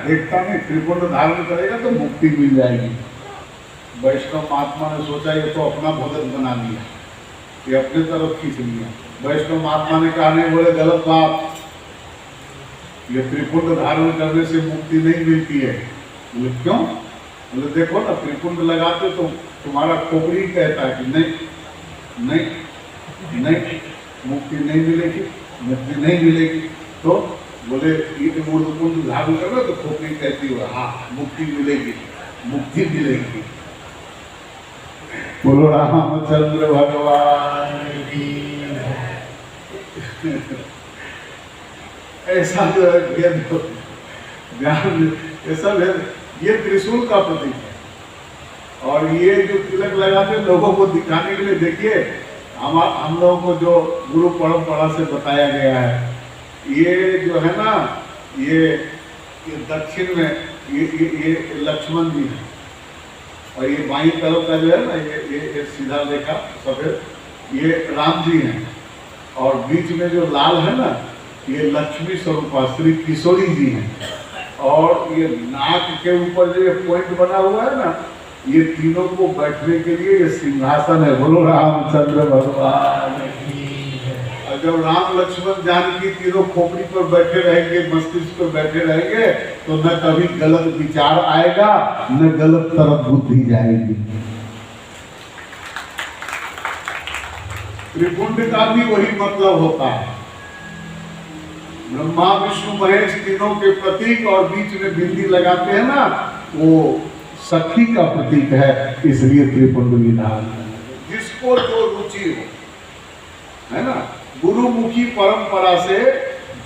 देखता नहीं, त्रिपुंड धारण करेगा तो मुक्ति मिल जाएगी। वैष्णव महात्मा ने सोचा ये तो अपना भगत बना लिया, ये अपने तरफ खींच लिया। वैष्णव महात्मा ने कहा नहीं, बोले गलत बात, ये त्रिपुंड धारण करने से मुक्ति नहीं मिलती है। बोले क्यों? बोले देखो ना, त्रिपुंड लगाते तो तुम्हारा खोपड़ी कहता है कि नहीं नहीं नहीं, मुक्ति नहीं मिलेगी, मुक्ति नहीं मिलेगी। तो बोले ये मूर्धपुंड धारण कर लो तो खोपड़ी कहती हो हाँ मुक्ति मिलेगी, मुक्ति मिलेगी। बोलो रामचंद्र भगवान की। ऐसा जो है ध्यान, ऐसा ये त्रिशूल का प्रतीक है। और ये जो तिलक लगाते लोगों को दिखाने के लिए, देखिए हम लोगों को जो गुरु परंपरा से बताया गया है, ये जो है ना, ये दक्षिण में ये लक्ष्मण जी है, और ये बाई तरफ का जो है ना, ये सीधा रेखा सफेद, ये राम जी हैं, और बीच में जो लाल है ना, ये लक्ष्मी स्वरूपा श्री किशोरी जी हैं। और ये नाक के ऊपर जो ये पॉइंट बना हुआ है ना, ये तीनों को बैठने के लिए ये सिंहासन है। बोलो रामचंद्र भगवान की। और जब राम लक्ष्मण जानकी तीनों खोपड़ी पर बैठे रहेंगे, मस्तिष्क पर बैठे रहेंगे, तो न कभी गलत विचार आएगा, न गलत तरफ बुद्धि जाएगी। त्रिपुंड का भी वही मतलब होता है, ब्रह्मा विष्णु महेश तीनों के प्रतीक, और बीच में बिंदी लगाते हैं ना, वो सखी का प्रतीक है, इसलिए त्रिपुंड विधान। जिसको जो रुचि हो, है ना, गुरुमुखी परंपरा से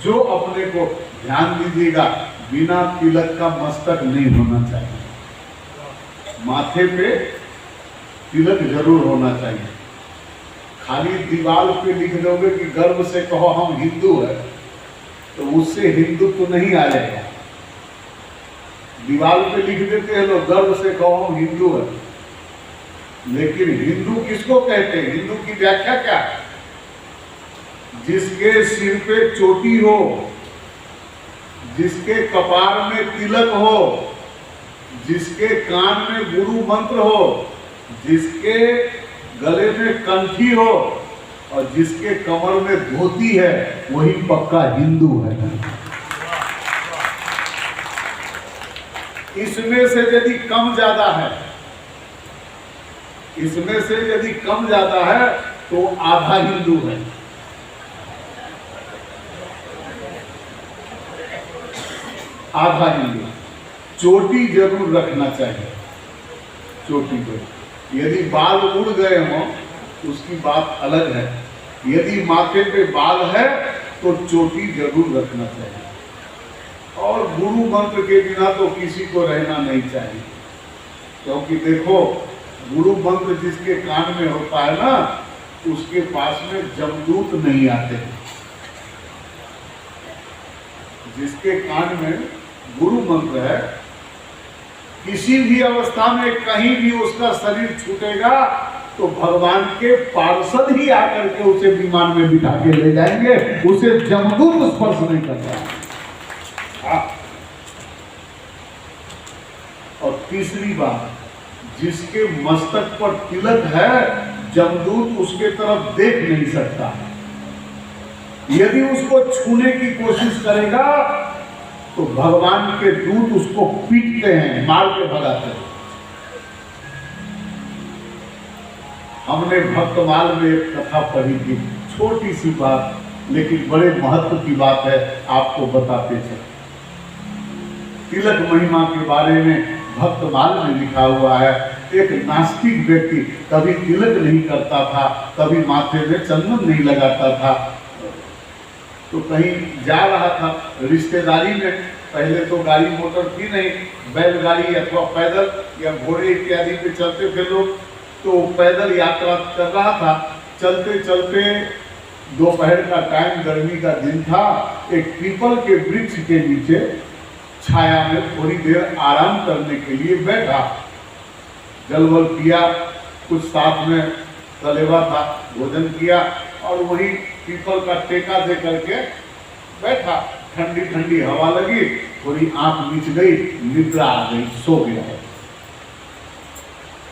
जो अपने को, ध्यान दीजिएगा, बिना तिलक का मस्तक नहीं होना चाहिए। माथे पे तिलक जरूर होना चाहिए। खाली दीवार पे लिख दोगे कि गर्व से कहो हम हिंदू है, तो उससे हिंदुत्व तो नहीं आ जाएगा। दीवार पे लिख देते हैं लोग, गर्व से कहो हम हिंदू है, लेकिन हिंदू किसको कहते हैं? हिंदू की व्याख्या क्या है? जिसके सिर पे चोटी हो, जिसके कपार में तिलक हो, जिसके कान में गुरु मंत्र हो, जिसके गले में कंठी हो, और जिसके कमर में धोती है, वही पक्का हिंदू है। इसमें से यदि कम ज्यादा है, इसमें से यदि कम ज्यादा है, तो आधा हिंदू है। आधा हिंदू। चोटी जरूर रखना चाहिए, चोटी पर। यदि बाल उड़ गए हों उसकी बात अलग है, यदि माथे पे बाल है तो चोटी जरूर रखना चाहिए। और गुरु मंत्र के बिना तो किसी को रहना नहीं चाहिए, क्योंकि देखो गुरु मंत्र जिसके कान में होता है ना, उसके पास में जमदूत नहीं आते। जिसके कान में गुरु मंत्र है, किसी भी अवस्था में कहीं भी उसका शरीर छूटेगा तो भगवान के पार्षद ही आकर के उसे विमान में बिठा के ले जाएंगे, उसे जमदूत स्पर्श नहीं करता। और तीसरी बात, जिसके मस्तक पर तिलक है, जमदूत उसके तरफ देख नहीं सकता। यदि उसको छूने की कोशिश करेगा तो भगवान के दूत उसको पीटते हैं, मार के भगाते हैं। हमने भक्तमाल में एक कथा पढ़ी थी, छोटी सी बात, लेकिन बड़े महत्व की बात है, आपको बताते चले। तिलक महिमा के बारे में भक्तमाल में लिखा हुआ है। एक नास्तिक व्यक्ति कभी तिलक नहीं करता था, कभी माथे में चंदन नहीं लगाता था, तो कहीं जा रहा था रिश्तेदारी में। पहले तो गाड़ी मोटर थी नहीं, बैलगाड़ी अथवा पैदल या घोड़े इत्यादि पे चलते थे लोग, तो पैदल यात्रा कर रहा था। चलते चलते दोपहर का टाइम, गर्मी का दिन था, एक पीपल के वृक्ष के नीचे छाया में थोड़ी देर आराम करने के लिए बैठा। जल वल पिया, कुछ साथ में तलेवा था, भोजन किया, और वही पीपल का टेका दे करके बैठा। ठंडी ठंडी हवा लगी, थोड़ी आंख मीच गई, निद्रा आ गई, सो गया।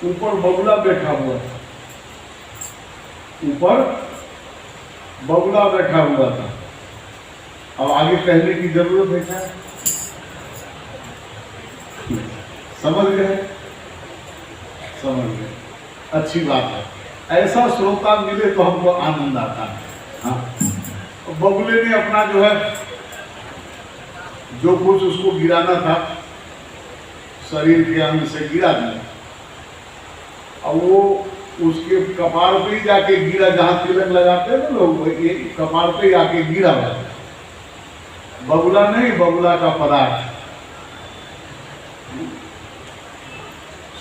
ऊपर बगुला बैठा हुआ था, ऊपर बगुला बैठा हुआ था। अब आगे कहने की जरूरत है क्या? समझ गए? समझ गए, अच्छी बात है। ऐसा श्रोता मिले तो हमको आनंद आता है। हाँ, बगुले ने अपना जो है, जो कुछ उसको गिराना था शरीर के अंग से गिरा दिया। अब वो उसके कपार पे ही जाके गिरा, जहां तिलक लगाते हैं ना लोग, ये कपार पे ही आके गिरा हुआ। बगुला नहीं, बगुला का पदार्थ।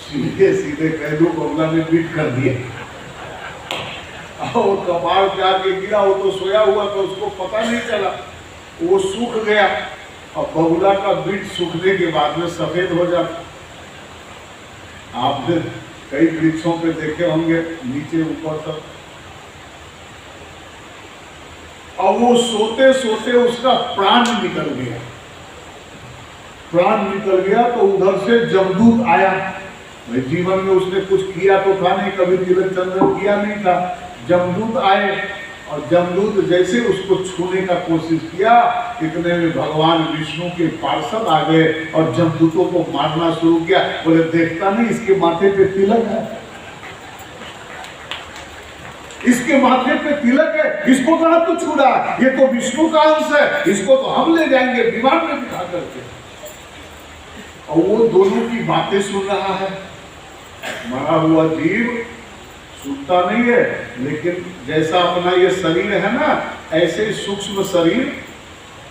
सीधे सीधे कह दो, बगुला ने पीट कर दिया। और कपार पे आके गिरा, वो तो सोया हुआ तो उसको पता नहीं चला, वो सूख गया। और बगुला का बीट सूखने के बाद में सफेद हो जाता। आपने कई वृक्षों पे देखे होंगे, नीचे ऊपर तक। और वो सोते सोते उसका प्राण निकल गया। प्राण निकल गया तो उधर से जमदूत आया। जीवन में उसने कुछ किया तो था नहीं, कभी तिलक चंदन किया नहीं था। जमदूत आए और जमदूत जैसे उसको छूने का कोशिश किया, इतने में भगवान विष्णु के पार्षद आ गए और जमदूतों को मारना शुरू किया। बोले, देखता नहीं इसके माथे पे तिलक है, इसके माथे पे तिलक है, इसको कहां तू छू रहा? ये तो विष्णु का अंश है, इसको तो हम ले जाएंगे विमान में बिठा करके। और वो दोनों की बातें सुन रहा है। मरा हुआ जीव सुनता नहीं है, लेकिन जैसा अपना ये शरीर है ना, ऐसे सूक्ष्म शरीर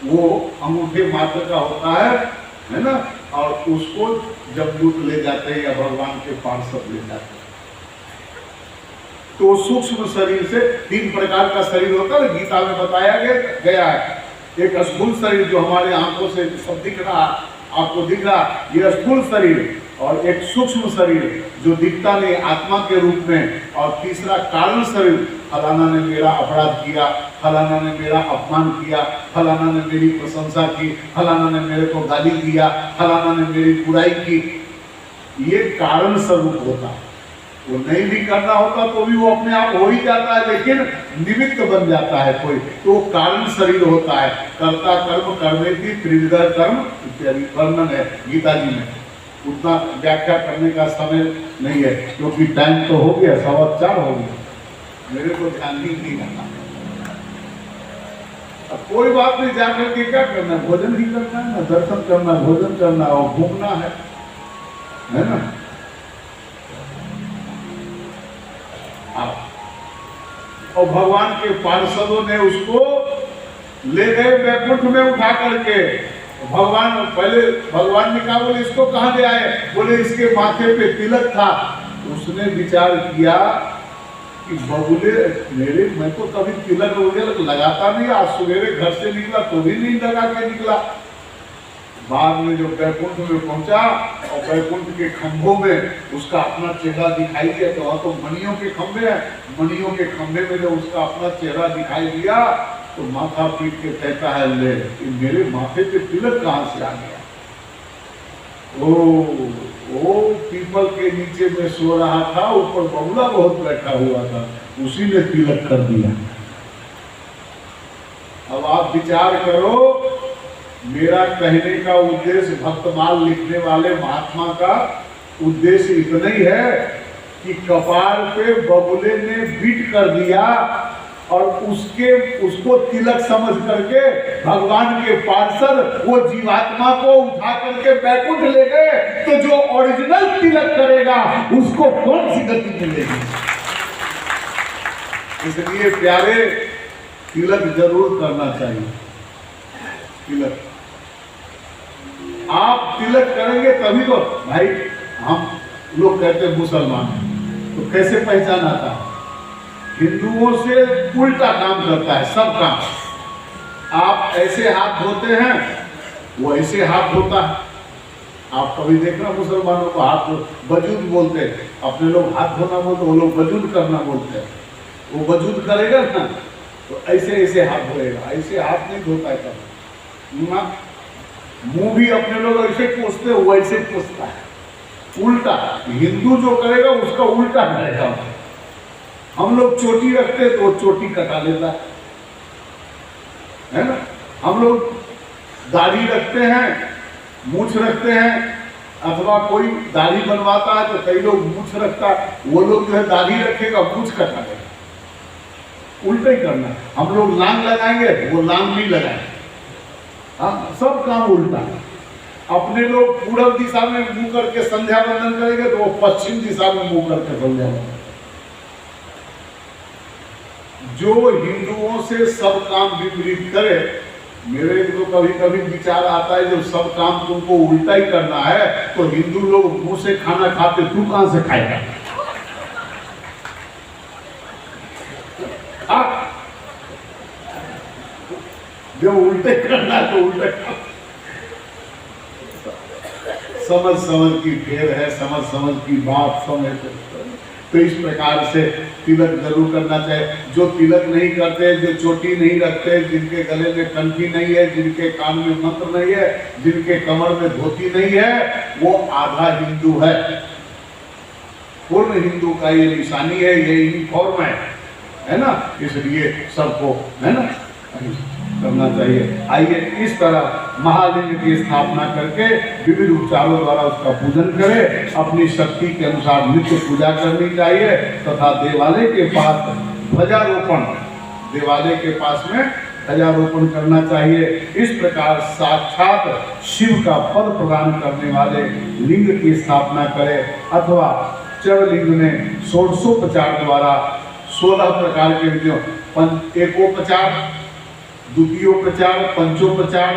वो अंगूठे मात्र का होता है ना। और उसको जमदूत ले जाते हैं या भगवान के पार्षद ले जाते हैं। तो सूक्ष्म शरीर से 3 प्रकार का शरीर होता है, गीता में बताया गया है। एक स्थूल शरीर जो हमारे आंखों से सब दिख रहा, आपको दिख रहा, ये स्थूल शरीर। और एक सूक्ष्म शरीर जो दिखता नहीं, आत्मा के रूप में। और तीसरा कारण शरीर, फलाना ने मेरा अपराध किया, फलाना ने मेरा अपमान किया, फलाना ने मेरी प्रशंसा की, फलाना ने मेरे को गाली दिया, फलाना ने मेरी बुराई की। ये कारण स्वरूप होता है। वो नहीं भी करना होता तो भी वो अपने आप हो ही जाता है, लेकिन निमित्त बन जाता है कोई, तो कारण शरीर होता है। कर्ता कर्म करने की त्रिविध कर्म इत्यादि वर्णन है गीता जी में। उतना व्याख्या करने का समय नहीं है, क्योंकि टाइम तो हो गया, 4:15 हो गया, मेरे को ध्यान नहीं करना। अब कोई बात नहीं, जाकर के क्या करना, भोजन ही करना है ना, दर्शन करना, भोजन करना और घूमना है ना। और भगवान के पार्षदों ने उसको ले गए वैकुंठ में उठा करके। भगवान पहले भगवान ने कहा, बोले इसको कहां ले आए? बोले इसके माथे पे तिलक था। उसने विचार किया कि बगुले मेरे, मैं तो कभी तिलक वगैरह लगाता नहीं, आज सवेरे घर से निकला तो भी नहीं लगा के निकला। बाद में जो वैकुंठ में पहुंचा और वैकुंठ के खंभों में उसका अपना चेहरा दिखाई दिया, तो वहां तो मणियों के खंभे हैं, मणियों के खंभे में जो उसका अपना चेहरा दिखाई दिया तो माथा पीट के कहता है, ले मेरे माथे पे तिलक कहां से आ गया? ओ पीपल के नीचे में सो रहा था, ऊपर बगुला बहुत बैठा हुआ था, उसी ने तिलक कर दिया। अब आप विचार करो, मेरा कहने का उद्देश्य, भक्तमाल लिखने वाले महात्मा का उद्देश्य इतना ही है कि कपार पे बगुले ने बीट कर दिया और उसको तिलक समझ करके भगवान के पार्षद वो जीवात्मा को उठा करके बैकुंठ ले गए। तो जो ओरिजिनल तिलक करेगा उसको कौन सी गति मिलेगी? इसलिए प्यारे, तिलक जरूर करना चाहिए। तिलक आप तिलक करेंगे तभी तो, भाई हम लोग कहते हैं मुसलमान हैं, तो कैसे पहचान आता है? हिंदुओं से उल्टा काम करता है सब काम। आप ऐसे हाथ धोते हैं, वो ऐसे हाथ धोता है। आप कभी देखना मुसलमानों को हाथ वजूद बोलते हैं, अपने लोग हाथ धोना बोलते, वो लोग वजूद करना बोलते हैं। वो वजूद करेगा ना तो ऐसे ऐसे हाथ धोएगा, ऐसे हाथ नहीं धोता है कभी। मुंह भी अपने लोग ऐसे पोसते हैं, वैसे पोसता है, उल्टा। हिंदू जो करेगा उसका उल्टा करेगा। हम लोग चोटी रखते तो वो चोटी कटा लेता है ना। हम लोग दाढ़ी रखते हैं, मूछ रखते हैं, अथवा कोई दाढ़ी बनवाता है तो कई लोग मूछ रखता है, वो लोग जो है दाढ़ी रखेगा, मूछ कटा लेगा। उल्टा ही करना है। हम लोग लांग लगाएंगे, वो लांग नहीं लगाएंगे। हाँ, सब काम उल्टा है। अपने लोग पूर्व दिशा में मुंह करके संध्या वंदन करेंगे तो वो पश्चिम दिशा में मुंह करके संध्या वंदन। जो हिंदुओं से सब काम विपरीत करे, मेरे तो कभी कभी विचार आता है जब सब काम तुमको उल्टा ही करना है तो हिंदू लोग मुंह से खाना खाते, तू कहां से खाएगा? जब उल्टे करना है तो उल्टे। समझ समझ की फेर है, समझ समझ की बात समझ। तो इस प्रकार से तिलक जरूर करना चाहिए। जो तिलक नहीं करते, जो चोटी नहीं रखते, जिनके गले में कंठी नहीं है, जिनके कान में मंत्र नहीं है, जिनके कमर में धोती नहीं है, वो आधा हिंदू है। पूर्ण हिंदू का ये निशानी है, ये यूनिफॉर्म है ना। इसलिए सबको है ना करना चाहिए। आइए इस तरह महालिंग की स्थापना करके विविध उपचारों द्वारा उसका पूजन करें। अपनी शक्ति के अनुसार नित्य पूजा करनी चाहिए तथा देवालय के पास ध्वजारोपण, देवालय के पास में ध्वजारोपण करना चाहिए। इस प्रकार साक्षात शिव का पद प्रदान करने वाले लिंग की स्थापना करें अथवा चरलिंग में षोडशोपचार द्वारा 16 प्रकार के विधियों, एकोपचार, द्वितीयोपचार, पंचोपचार,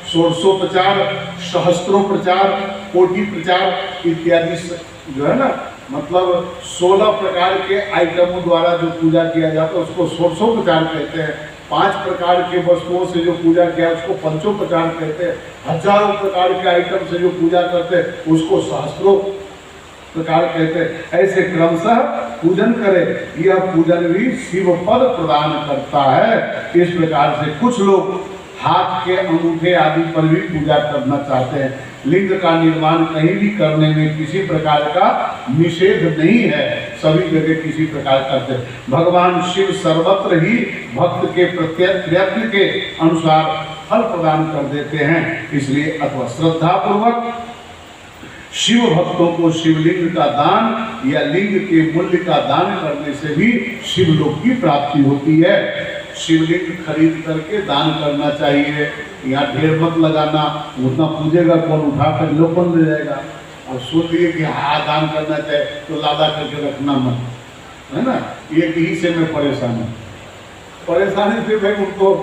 षोडशोपचार, सहस्त्रोपचार, कोटि प्रचार इत्यादि जो है ना, मतलब 16 प्रकार के आइटमों द्वारा जो पूजा किया जाता है उसको षोडशोपचार कहते हैं। 5 प्रकार के वस्तुओं से जो पूजा किया उसको पंचोपचार कहते हैं। हजारों प्रकार के आइटम से जो पूजा करते हैं उसको सहस्त्रों प्रकार कहते हैं। ऐसे क्रमशः पूजन करें। यह पूजन भी शिव पद प्रदान करता है। इस प्रकार से कुछ लोग हाथ के अंगूठे आदि पर भी पूजा करना चाहते हैं। लिंग का निर्माण कहीं भी करने में किसी प्रकार का निषेध नहीं है, सभी जगह किसी प्रकार करते हैं। भगवान शिव सर्वत्र ही भक्त के प्रयत्न के अनुसार फल प्रदान कर देते हैं। इसलिए अथवा श्रद्धा पूर्वक शिव भक्तों को शिवलिंग का दान या लिंग के मूल्य का दान करने से भी शिवलोक की प्राप्ति होती है। शिवलिंग खरीद करके दान करना चाहिए। यहाँ ढेर मत लगाना, उतना पूजेगा कौन, उठा कर लोकन ले जाएगा। और सोच लिए कि हाँ दान करना चाहिए तो लादा करके रखना मत, है ना। एक ही से मैं परेशान हूँ। परेशानी फिर भाई उनको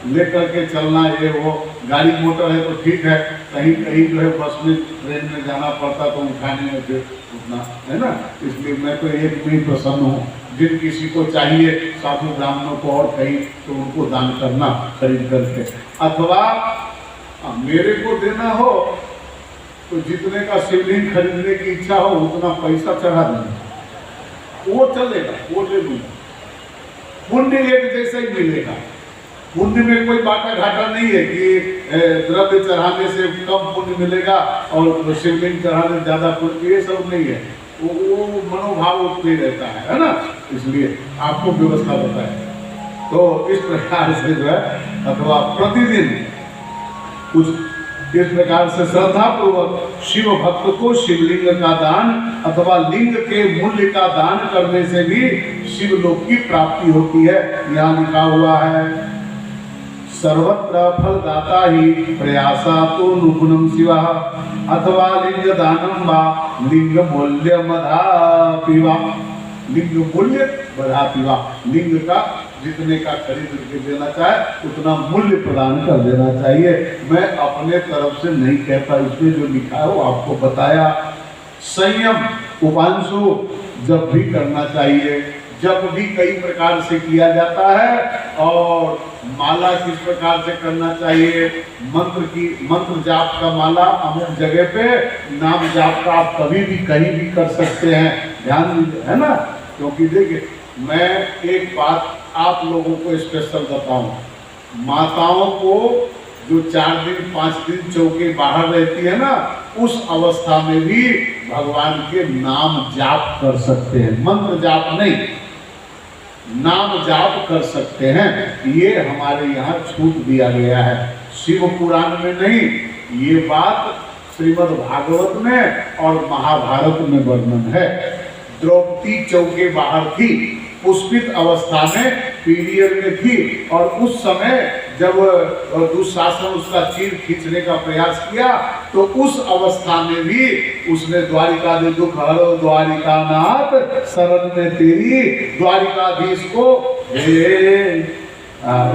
ले करके चलना, ये वो गाड़ी मोटर है तो ठीक है, कहीं कहीं जो है बस में ट्रेन में जाना पड़ता तो उठाने में फिर उतना, है ना। इसलिए मैं तो एक में ही प्रसन्न हूँ। जिन किसी को चाहिए साधु ब्राह्मणों को और कहीं तो उनको दान करना खरीद करके, अथवा मेरे को देना हो तो जितने का शिवलिंग खरीदने की इच्छा हो उतना पैसा चढ़ा देना, वो चलेगा, वो ले लूँगा। पुण्य एक जैसा ही मिलेगा। पुण्य में कोई बाटा घाटा नहीं है कि द्रव्य चढ़ाने से कम पुण्य मिलेगा और शिवलिंग चढ़ाने ज़्यादा पुण्य, ये सब नहीं है। वो मनोभाव उतने रहता है ना। इसलिए आपको व्यवस्था बताए तो इस प्रकार से जो है, अथवा प्रतिदिन कुछ इस प्रकार से श्रद्धा पूर्वक शिव भक्त को शिवलिंग का दान अथवा लिंग के मूल्य का दान करने से भी शिवलोक की प्राप्ति होती है। यहाँ लिखा हुआ है सर्वत्र फलदाता ही प्रयासा तो नुगुणम शिव अथवा लिंग दानम वा लिंग मूल्य मधापिवा। लिंग मूल्य मधापिवा, लिंग का जितने का खरीद के देना चाहे उतना मूल्य प्रदान कर देना चाहिए। मैं अपने तरफ से नहीं कहता, इसमें जो लिखा है वो आपको बताया। संयम उपांशु जब भी करना चाहिए, जब भी कई प्रकार से किया जाता है। और माला किस प्रकार से करना चाहिए, मंत्र जाप का माला अमुक जगह पे, नाम जाप का आप कभी भी कहीं भी कर सकते हैं, ध्यान दीजिए, है ना। क्योंकि देखिए मैं एक बात आप लोगों को स्पेशल बताऊं, माताओं को जो 4 दिन 5 दिन चौके बाहर रहती है ना, उस अवस्था में भी भगवान के नाम जाप कर सकते हैं। मंत्र जाप नहीं, नाम जाप कर सकते हैं। ये हमारे यहाँ छूट दिया गया है, शिव पुराण में नहीं। ये बात श्रीमद् भागवत में और महाभारत में वर्णन है। द्रौपदी चौके बाहर थी, पुष्पित अवस्था में, पीरियड में थी, और उस समय जब दुशासन उसका चीर खींचने का प्रयास किया तो उस अवस्था में भी उसने द्वारिका दे दुख हरो द्वारिका नाथ शरण में तेरी, द्वारिकाधीश को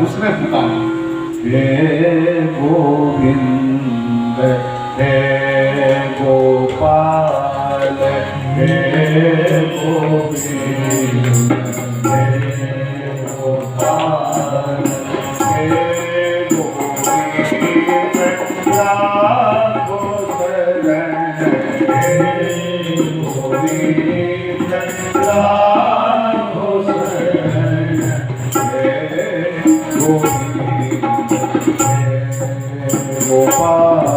उसने पुकारा, हे गोविंद हे गोपाल हे गोविंद हे गोपाल हे गोविंद राघो शरण हे गोविंद राघो शरण हे गोविंद हे गोपाल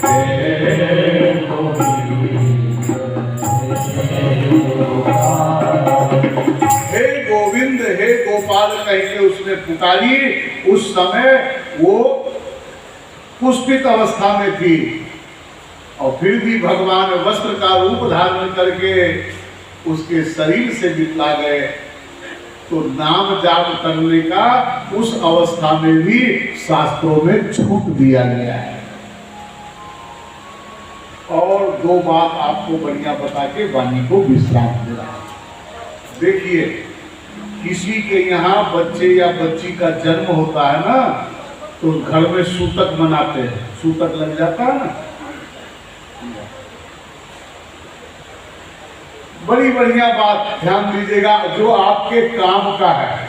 हे गोविंद हे गोविंद हे गोपाल कह के उसने पुकारी। उस समय वो पुष्पित अवस्था में थी और फिर भी भगवान वस्त्र का रूप धारण करके उसके शरीर से बितला गए। तो नाम जाप करने का उस अवस्था में भी शास्त्रों में छूट दिया गया है। और 2 बात आपको बढ़िया बता के वाणी को विश्राम दे रहा है। देखिए, किसी के यहाँ बच्चे या बच्ची का जन्म होता है ना, तो घर में सूतक मनाते हैं, सूतक लग जाता है ना। बड़ी बढ़िया बात, ध्यान दीजिएगा, जो आपके काम का है।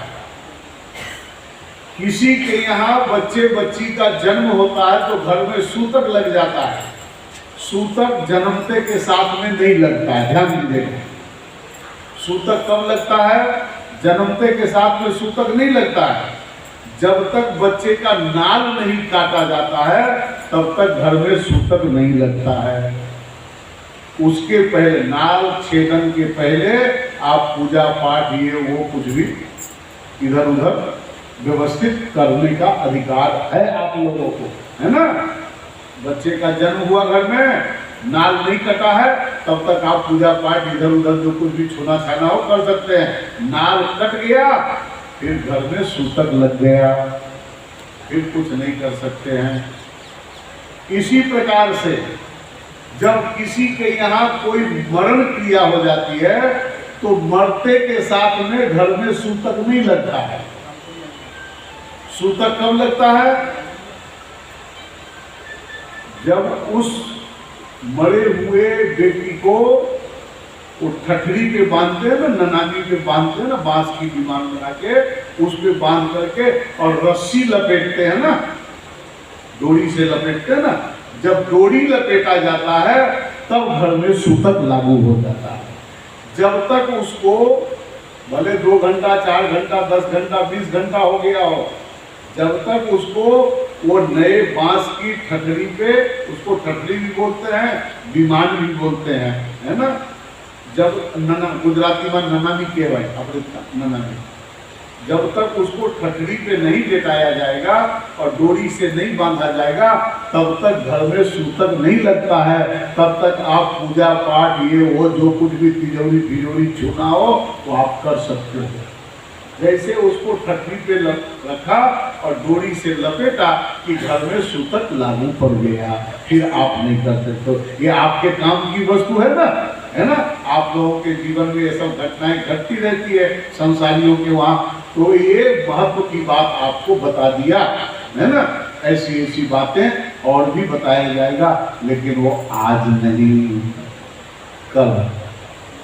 किसी के यहाँ बच्चे बच्ची का जन्म होता है तो घर में सूतक लग जाता है। सूतक जन्मते के साथ में नहीं लगता है, ध्यान दीजिएगा। सूतक कब लगता है? जन्मते के साथ में सूतक नहीं लगता है। जब तक बच्चे का नाल नहीं काटा जाता है तब तक घर में सूतक नहीं लगता है। उसके पहले, नाल छेदन के पहले आप पूजा पाठ ये वो कुछ भी इधर उधर व्यवस्थित करने का अधिकार है आप लोगों को, है ना। बच्चे का जन्म हुआ घर में, नाल नहीं कटा है, तब तक आप पूजा पाठ इधर उधर जो कुछ भी छूना छाना हो कर सकते हैं। नाल कट गया, फिर घर में सूतक लग गया, फिर कुछ नहीं कर सकते हैं। इसी प्रकार से जब किसी के यहाँ कोई मरण क्रिया हो जाती है तो मरते के साथ में घर में सूतक नहीं लगता है। सूतक कब लगता है? जब उस मरे हुए बेटी को वो ठठरी पे बांधते हैं ना, ननानी पे बांधते हैं ना, बांस की दीवार बना के उस पे बांध करके और रस्सी लपेटते हैं ना, डोरी से लपेटते हैं ना। जब डोरी लपेटा जाता है तब घर में सूतक लागू हो जाता है। जब तक उसको भले 2 घंटा 4 घंटा 10 घंटा 20 घंटा हो गया हो, जब तक उसको वो नए बांस की ठठरी पे, उसको ठठरी भी बोलते हैं, विमान भी बोलते हैं, है ना। जब नना गुजराती में ननानी कहवाय अपने ननानी, जब तक उसको ठठरी पे नहीं लेटाया जाएगा और डोरी से नहीं बांधा जाएगा तब तक घर में सूतक नहीं लगता है। तब तक आप पूजा पाठ ये वो जो कुछ भी तिजोरी फिजोरी छूना हो वो आप कर सकते हो। जैसे उसको ठठरी पे रखा और डोरी से लपेटा कि घर में सूतक लागू पड़ गया, फिर आप नहीं कर सकते। ये आपके काम की वस्तु है ना, है ना। आप लोगों के जीवन में ये सब घटनाएं घटती रहती है संसारियों के वहाँ, तो ये महत्व की बात आपको बता दिया, है ना। ऐसी ऐसी बातें और भी बताया जाएगा, लेकिन वो आज नहीं, कल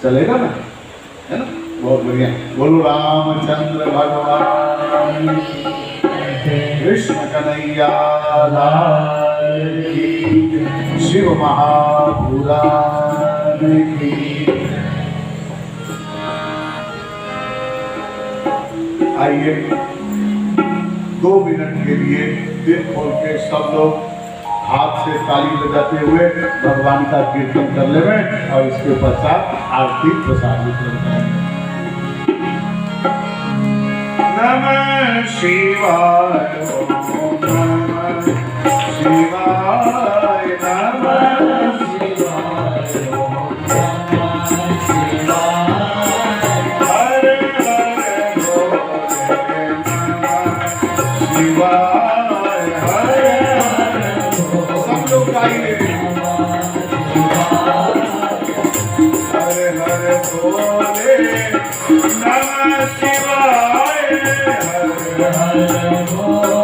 चलेगा ना, है ना। बहुत बढ़िया। बोलो रामचंद्र भगवान कृष्ण कन्हैया लाल की, शिव महापुराण की। आइए 2 मिनट के लिए दिल खोल के सब लोग हाथ से ताली बजाते हुए भगवान का कीर्तन कर लेवे और इसके पश्चात आरती प्रसादित करें। नमः शिवाय ओम नमः शिवाय नमः शिवाय ओम नमः शिवाय हरे हरे भोले नमः शिवाय हरे हरे सब लोग गाइए हरे हरे भोले नमः शिवाय हरे हरे